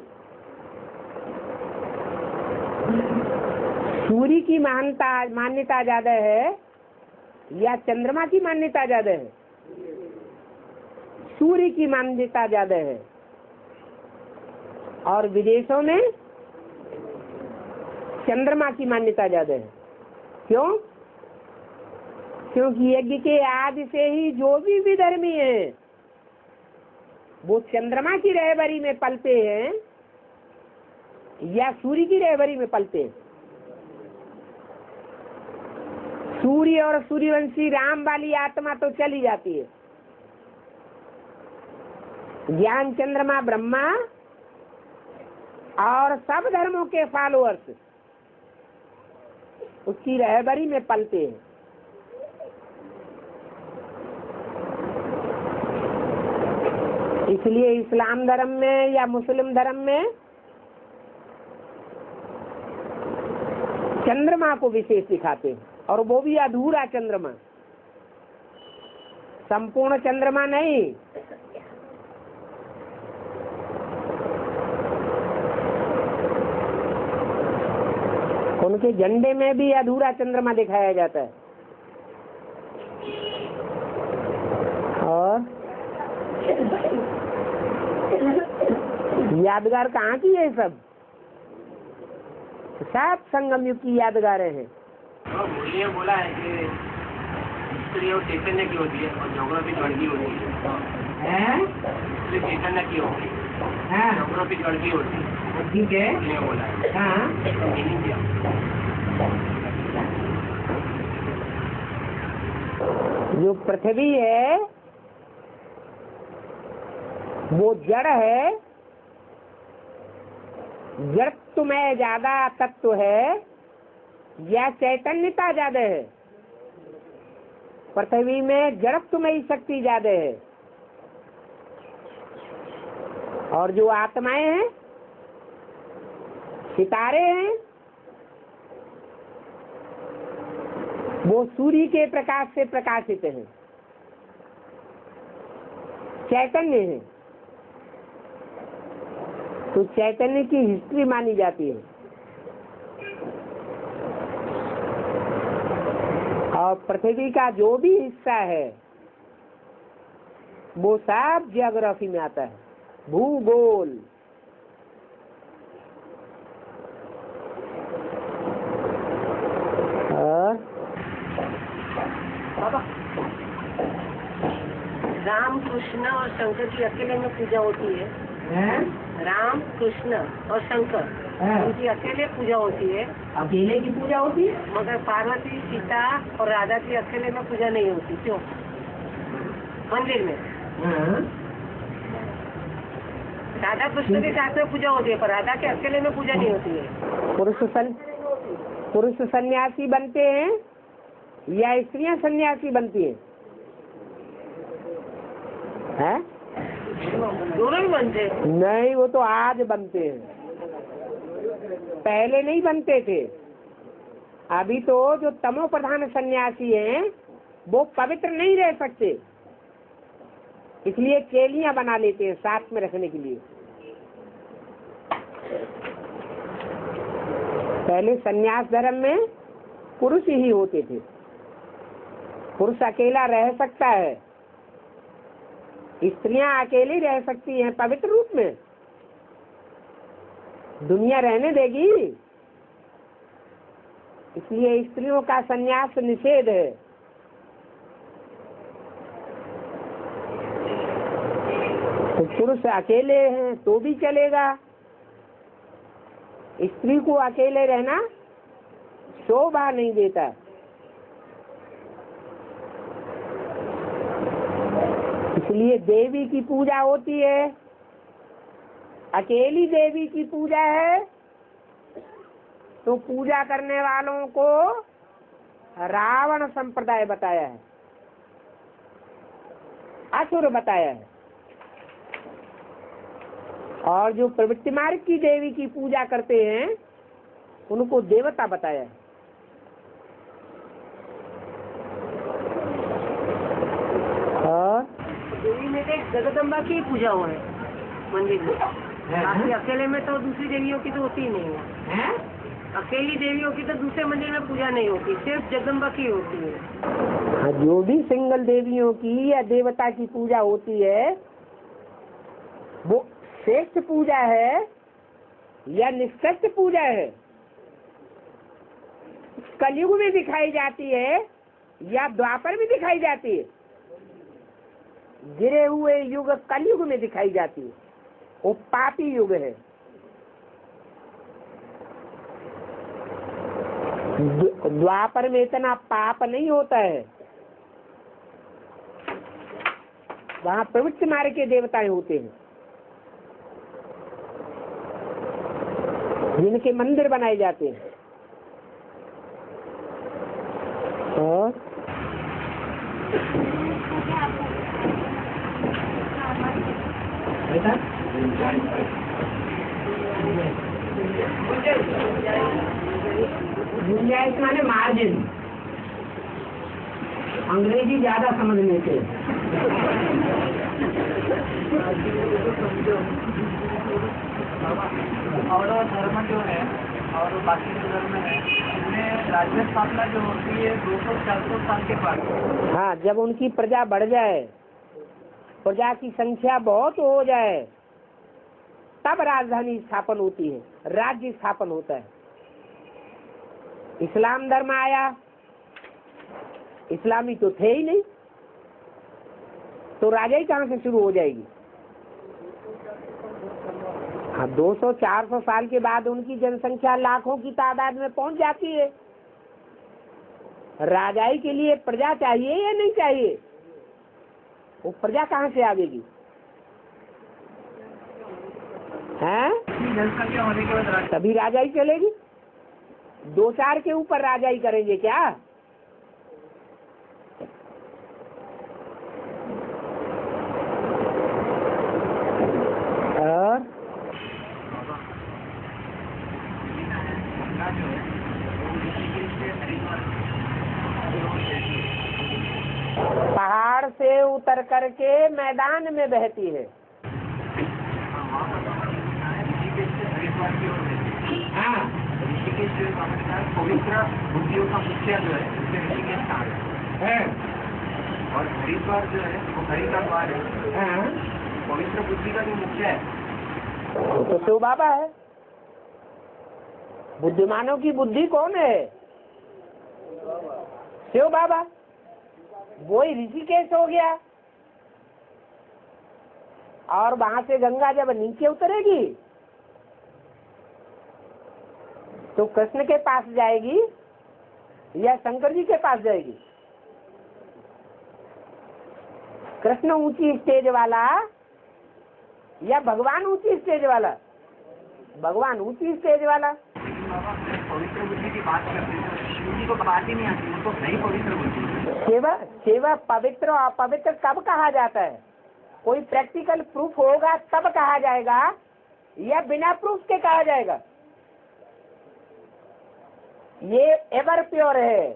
सूर्य की मान्यता ज्यादा है या चंद्रमा की मान्यता ज्यादा है? सूर्य की मान्यता ज्यादा है। और विदेशों में चंद्रमा की मान्यता ज्यादा है। क्यों? क्योंकि यज्ञ के आदि से ही जो भी विधर्मी हैं वो चंद्रमा की रहबरी में पलते हैं या सूर्य की रहबरी में पलते हैं? सूर्य और सूर्यवंशी राम वाली आत्मा तो चली जाती है। ज्ञान चंद्रमा ब्रह्मा और सब धर्मों के फॉलोअर्स उसकी रहबरी में पलते हैं। इसलिए इस्लाम धर्म में या मुस्लिम धर्म में चंद्रमा को विशेष दिखाते हैं, और वो भी अधूरा चंद्रमा, संपूर्ण चंद्रमा नहीं। उनके झंडे में भी अधूरा चंद्रमा दिखाया जाता है। और यादगार कहाँ की है? सब संगम युग की यादगारें हैं। बोलिए बोला है कि हिस्ट्री और चैतन्य की होती है और ज्योग्राफी जड़ की होती है। हिस्ट्री चैतन्य की होती है, ज्योग्राफी जड़ की होती है। ठीक है। बोला है। मीनिंग क्या? जो पृथ्वी है वो जड़ है, जड़त्व में ज्यादा तत्व है या चैतन्यता ज्यादा है? पृथ्वी में जड़त्व में ही शक्ति ज्यादा है, और जो आत्माएं हैं, सितारे हैं, वो सूर्य के प्रकाश से प्रकाशित हैं, चैतन्य है। तो चैतन्य की हिस्ट्री मानी जाती है। और पृथ्वी का जो भी हिस्सा है वो सब जियोग्राफी में आता है, भूगोल। राम कृष्ण और शंकर की अकेले में पूजा होती है। राम कृष्ण और शंकर उनकी अकेले पूजा होती है। अकेले की पूजा होती है, मगर पार्वती, सीता और राधा की अकेले में पूजा नहीं होती। क्यों? मंदिर में राधा कृष्ण के साथ में पूजा होती है, पर राधा के अकेले में पूजा नहीं होती है। पुरुष सन्यासी बनते हैं या स्त्रियां सन्यासी बनती हैं? है? दोनों ही बनते हैं। नहीं, वो तो आज बनते हैं, पहले नहीं बनते थे। अभी तो जो तमो प्रधान सन्यासी हैं वो पवित्र नहीं रह सकते, इसलिए केलियां बना लेते हैं साथ में रखने के लिए। पहले सन्यास धर्म में पुरुष ही होते थे। पुरुष अकेला रह सकता है, स्त्रियां अकेली रह सकती हैं पवित्र रूप में। दुनिया रहने देगी, इसलिए स्त्रियों का सन्यास निषेध है। तो पुरुष अकेले हैं तो भी चलेगा, स्त्री को अकेले रहना शोभा नहीं देता। इसलिए देवी की पूजा होती है, अकेली देवी की पूजा है तो पूजा करने वालों को रावण संप्रदाय बताया है, असुर बताया है। और जो प्रवृत्ति मार्ग की देवी की पूजा करते हैं उनको देवता बताया है। और देवी में तो जगदम्बा की पूजा हो है मंदिर में, बाकी अकेले में तो दूसरी देवियों की तो होती ही नहीं है। अकेली देवियों की तो दूसरे मंदिर में पूजा नहीं होती, सिर्फ जगदम्बा की होती है। हाँ, जो भी सिंगल देवियों की या देवता की पूजा होती है वो श्रेष्ठ पूजा है या निष्कृष्ट पूजा है, कलयुग में दिखाई जाती है या द्वापर में दिखाई जाती है। गिरे हुए युग कलयुग में दिखाई जाती है, वो पापी युग है। द्वापर में इतना पाप नहीं होता है, वहाँ प्रवृत्ति मार्ग के देवताएं होते हैं जिनके मंदिर बनाए जाते हैं। और गुंजाइश माने मार्जिन, अंग्रेजी ज्यादा समझ लेते हैं। और धर्म जो है और बाकी जो धर्म है उनमें राज्य स्थापना जो होती है 200-400 साल के बाद। हाँ, जब उनकी प्रजा बढ़ जाए, प्रजा की संख्या बहुत हो जाए, तब राजधानी स्थापन होती है, राज्य स्थापन होता है। इस्लाम धर्म आया, इस्लामी तो थे ही नहीं, तो राजाई कहाँ से शुरू हो जाएगी। हाँ, 200-400 साल के बाद उनकी जनसंख्या लाखों की तादाद में पहुंच जाती है। राजाई के लिए प्रजा चाहिए या नहीं चाहिए? वो प्रजा कहाँ से आवेगी? हैं? जनसंख्या होने के बाद तभी राजाई चलेगी। 2-4 के ऊपर राजाई करेंगे क्या? और पहाड़ से उतर करके मैदान में बहती है। हाँ, पवित्र बुद्धियों का मुखिया जो है ऋषिकेश स्थान है और हरिद्वार जो है वो हरि का द्वार है। पवित्र बुद्धि का जो मुखिया है तो शिव बाबा है। बुद्धिमानों की बुद्धि कौन है? शिव बाबा। वही ऋषिकेश हो गया। और वहां से गंगा जब नीचे उतरेगी तो कृष्ण के पास जाएगी या शंकर जी के पास जाएगी? कृष्ण ऊंची स्टेज वाला या भगवान ऊंची स्टेज वाला? भगवान ऊंची स्टेज वाला। पवित्र बुद्धि की बात करते हैं, शिव जी को बात ही नहीं आती, उनको सही पवित्र बुद्धि। सेवा पवित्र और अपवित्र कब कहा जाता है? कोई प्रैक्टिकल प्रूफ होगा तब कहा जाएगा या बिना प्रूफ के कहा जाएगा? ये एवर प्योर है,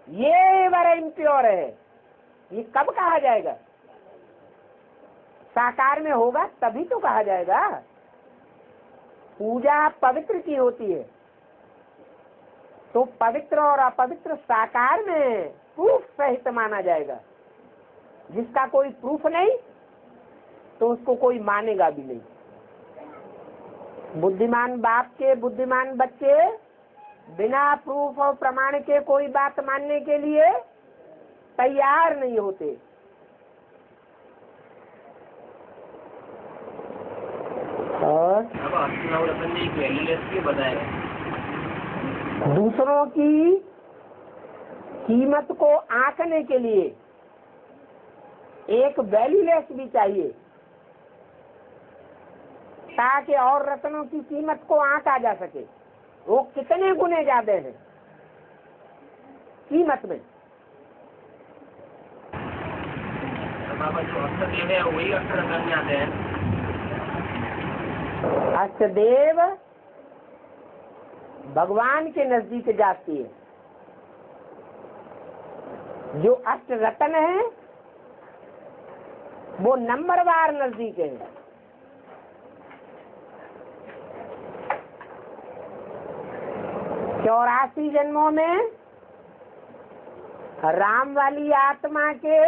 ये एवर इम्प्योर है, ये कब कहा जाएगा? साकार में होगा तभी तो कहा जाएगा। पूजा पवित्र की होती है तो पवित्र और अपवित्र साकार में प्रूफ सहित माना जाएगा। जिसका कोई प्रूफ नहीं तो उसको कोई मानेगा भी नहीं। बुद्धिमान बाप के बुद्धिमान बच्चे बिना प्रूफ और प्रमाण के कोई बात मानने के लिए तैयार नहीं होते। और अब अष्टनाव रतन ने एक वैल्यूलेस के बताया, दूसरों की कीमत को आंकने के लिए एक वैल्यूलेस भी चाहिए, ताकि और रत्नों की कीमत को आंका जा सके। वो कितने गुने ज्यादा हैं कीमत में। बाबा जो अष्टदेव है वही अष्ट रतन में आते हैं। अष्टदेव भगवान के नजदीक जाती है, जो अष्ट रतन है वो नंबरवार नजदीक है। चौरासी जन्मों में राम वाली आत्मा के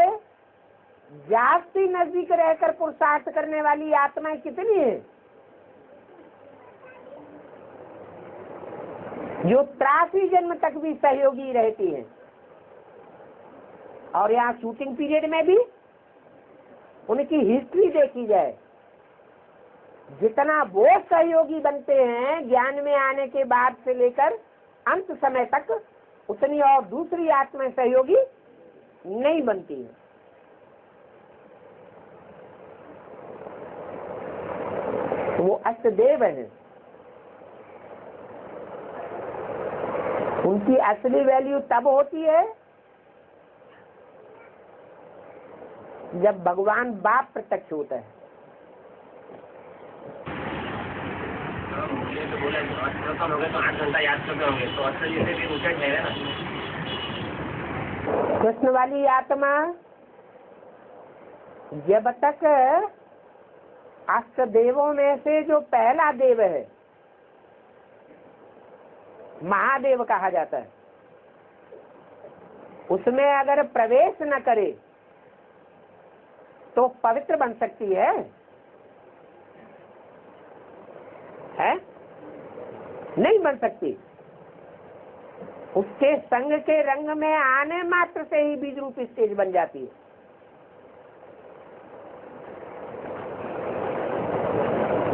जास्ती नजदीक रहकर पुरुषार्थ करने वाली आत्माएं कितनी है? जो 83 जन्म तक भी सहयोगी रहती है। और यहाँ शूटिंग पीरियड में भी उनकी हिस्ट्री देखी जाए, जितना वो सहयोगी बनते हैं ज्ञान में आने के बाद से लेकर अंत समय तक, उतनी और दूसरी आत्मा सहयोगी नहीं बनती है। वो अष्टदेव हैं। उनकी असली वैल्यू तब होती है जब भगवान बाप प्रत्यक्ष होता है। मुझे तो बोला अष्ट रतन हो गए तो 8 घंटा याद करते होंगे, तो अष्ट जैसे भी ऊंचा ठहरे ना। कृष्ण वाली आत्मा जब तक अष्ट देवों में से जो पहला देव है, महादेव कहा जाता है, उसमें अगर प्रवेश न करे तो पवित्र बन सकती है? नहीं बन सकती। उसके संग के रंग में आने मात्र से ही बीज रूप स्टेज बन जाती है।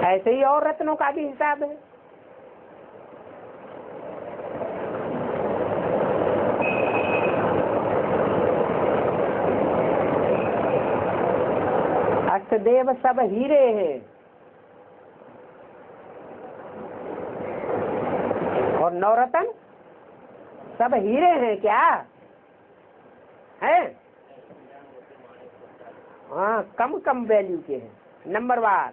ऐसे ही और रत्नों का भी हिसाब है। अष्टदेव सब हीरे हैं और नवरत्न सब हीरे हैं क्या है? हाँ, कम कम वैल्यू के हैं, नंबरवार।